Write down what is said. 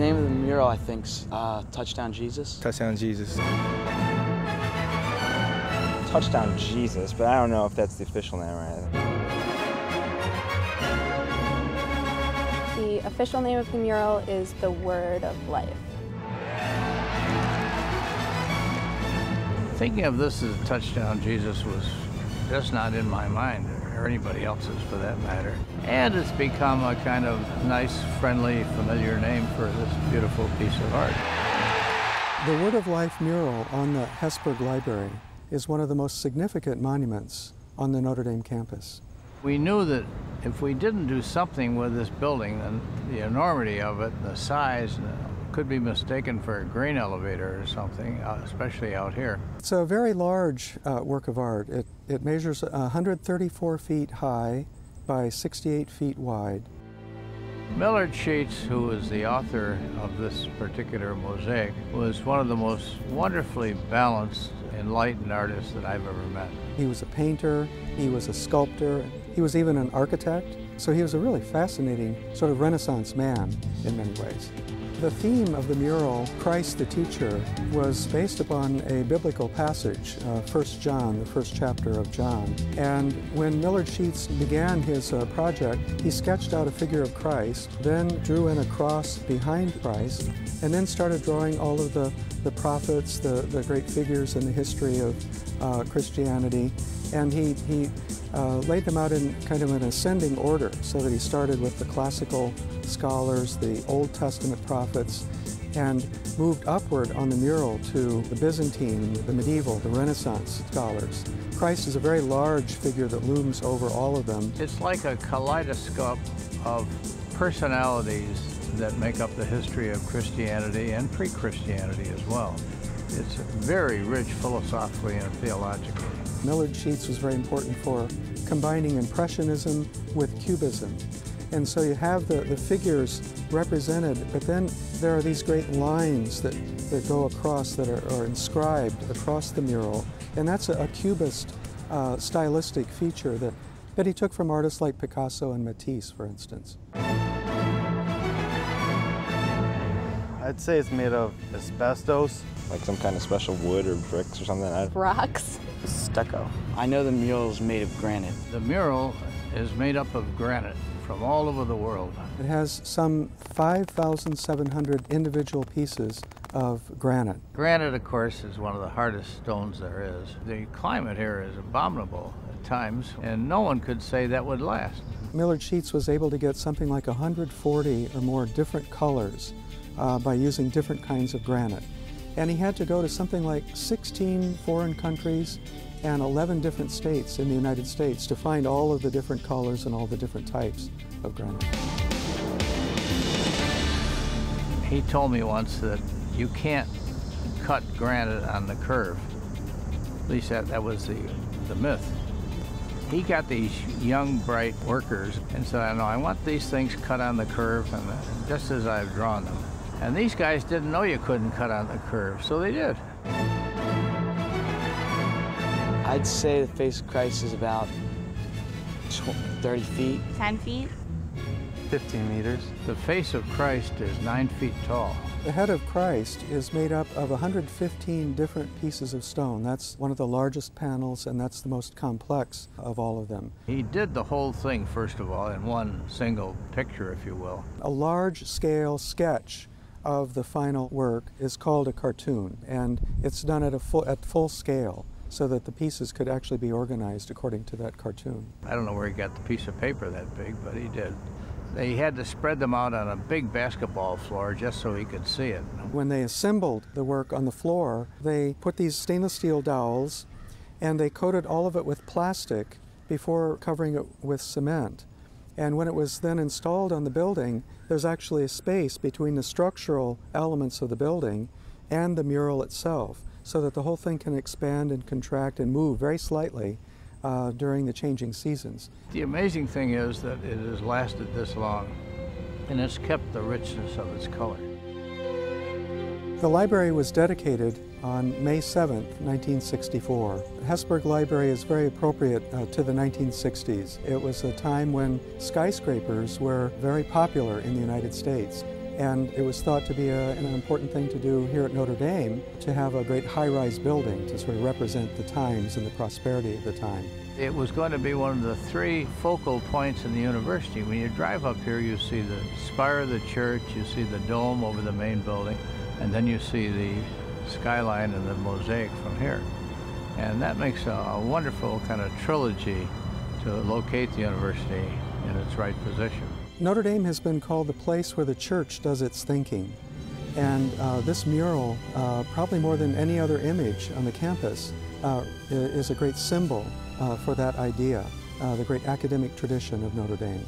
name of the mural, I think, is Touchdown Jesus. Touchdown Jesus. Touchdown Jesus, but I don't know if that's the official name or anything. The official name of the mural is The Word of Life. Thinking of this as Touchdown Jesus was just not in my mind, or anybody else's for that matter. And it's become a kind of nice, friendly, familiar name for this beautiful piece of art. The Word of Life mural on the Hesburgh Library is one of the most significant monuments on the Notre Dame campus. We knew that if we didn't do something with this building, then the enormity of it, the size, could be mistaken for a grain elevator or something, especially out here. It's a very large work of art. It measures 134 feet high by 68 feet wide. Millard Sheets, who is the author of this particular mosaic, was one of the most wonderfully balanced, enlightened artists that I've ever met. He was a painter, he was a sculptor, he was even an architect, so he was a really fascinating sort of Renaissance man in many ways. The theme of the mural, Christ the Teacher, was based upon a biblical passage, 1 John, the first chapter of John. And when Millard Sheets began his project, he sketched out a figure of Christ, then drew in a cross behind Christ, and then started drawing all of the prophets, the great figures in the history of Christianity. And he laid them out in kind of an ascending order, so that he started with the classical scholars, the Old Testament prophets, and moved upward on the mural to the Byzantine, the medieval, the Renaissance scholars. Christ is a very large figure that looms over all of them. It's like a kaleidoscope of personalities that make up the history of Christianity and pre-Christianity as well. It's very rich philosophically and theologically. Millard Sheets was very important for combining Impressionism with Cubism. And so you have the figures represented, but then there are these great lines that go across, that are inscribed across the mural. And that's a Cubist stylistic feature that he took from artists like Picasso and Matisse, for instance. I'd say it's made of asbestos, like some kind of special wood or bricks or something. Rocks. Stucco. I know the mural is made of granite. The mural is made up of granite from all over the world. It has some 5,700 individual pieces of granite. Granite, of course, is one of the hardest stones there is. The climate here is abominable at times, and no one could say that would last. Millard Sheets was able to get something like 140 or more different colors by using different kinds of granite. And he had to go to something like 16 foreign countries and 11 different states in the United States to find all of the different colors and all the different types of granite. He told me once that you can't cut granite on the curve. At least that was the myth. He got these young, bright workers and said, I want these things cut on the curve, and just as I've drawn them. And these guys didn't know you couldn't cut on the curve, so they did. I'd say the face of Christ is about 30 feet. 10 feet. 15 meters. The face of Christ is 9 feet tall. The head of Christ is made up of 115 different pieces of stone. That's one of the largest panels, and that's the most complex of all of them. He did the whole thing, first of all, in one single picture, if you will. A large-scale sketch of the final work is called a cartoon, and it's done at full scale, so that the pieces could actually be organized according to that cartoon. I don't know where he got the piece of paper that big, but he did. They had to spread them out on a big basketball floor just so he could see it. When they assembled the work on the floor, they put these stainless steel dowels, and they coated all of it with plastic before covering it with cement. And when it was then installed on the building, there's actually a space between the structural elements of the building and the mural itself, so that the whole thing can expand and contract and move very slightly during the changing seasons. The amazing thing is that it has lasted this long, and it's kept the richness of its color. The library was dedicated on May 7th, 1964. Hesburgh Library is very appropriate to the 1960s. It was a time when skyscrapers were very popular in the United States. And it was thought to be an important thing to do here at Notre Dame, to have a great high-rise building to sort of represent the times and the prosperity of the time. It was going to be one of the 3 focal points in the university. When you drive up here, you see the spire of the church, you see the dome over the main building, and then you see the skyline and the mosaic from here. And that makes a wonderful kind of trilogy to locate the university in its right position. Notre Dame has been called the place where the church does its thinking. And this mural, probably more than any other image on the campus, is a great symbol for that idea, the great academic tradition of Notre Dame.